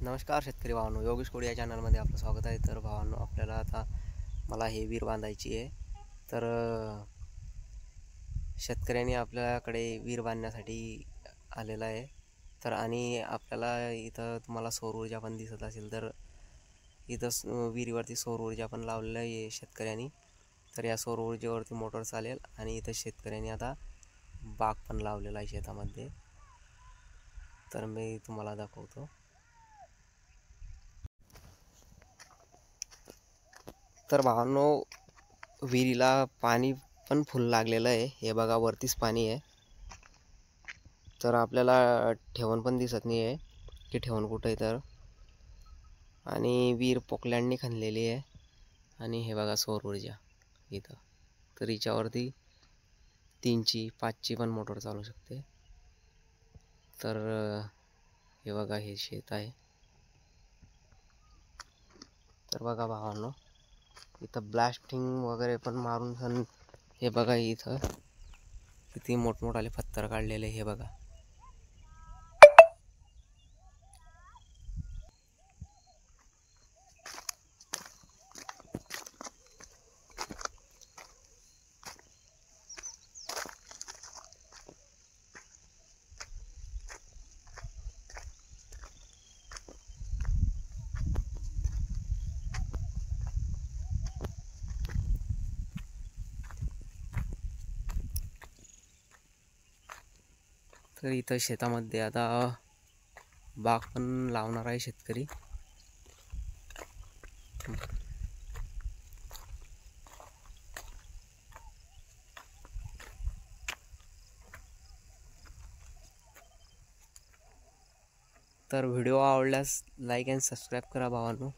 नमस्कार शेतकरी भावांनो, योगेश कोळी या चॅनलमध्ये आपलं स्वागत आहे. तर भावांनो, आपल्याला आता मला हे विहीर बांधायची आहे. तर शेतकऱ्यांनी आपल्याकडे विहीर बांधण्यासाठी आलेला आहे. तर आणि आपल्याला इथं तुम्हाला सौर ऊर्जा पण दिसत असेल, तर इथं विहिरीवरती सौर ऊर्जा पण लावलेलं आहे शेतकऱ्यांनी. तर या सौर ऊर्जेवरती मोटर चालेल आणि इथं शेतकऱ्यांनी आता बाग पण लावलेला आहे शेतामध्ये. तर मी तुम्हाला दाखवतो. तर भावांनो, विहिरीला पाणी पण फुल लागलेलं आहे. हे बघा, वरतीच पाणी आहे. तर आपल्याला ठेवण पण दिसत नाही आहे की ठेवण कुठं आहे. तर आणि विहीर पोकलँडनी खणलेली आहे. आणि हे बघा सौर ऊर्जा इथं. तर हिच्यावरती 3ची 5ची पण मोटर चालू शकते. तर हे बघा, हे शेत आहे. तर बघा भावांनो, इथं ब्लास्टिंग वगैरे पण मारून सण. हे बघा, इथं किती मोठमोठाले पत्थर काढलेले. हे बघा. तर इथं शेतामध्ये आता बाग पण लावणार आहे शेतकरी. तर व्हिडिओ आवडल्यास लाईक अँड सबस्क्राईब करा भावांनो.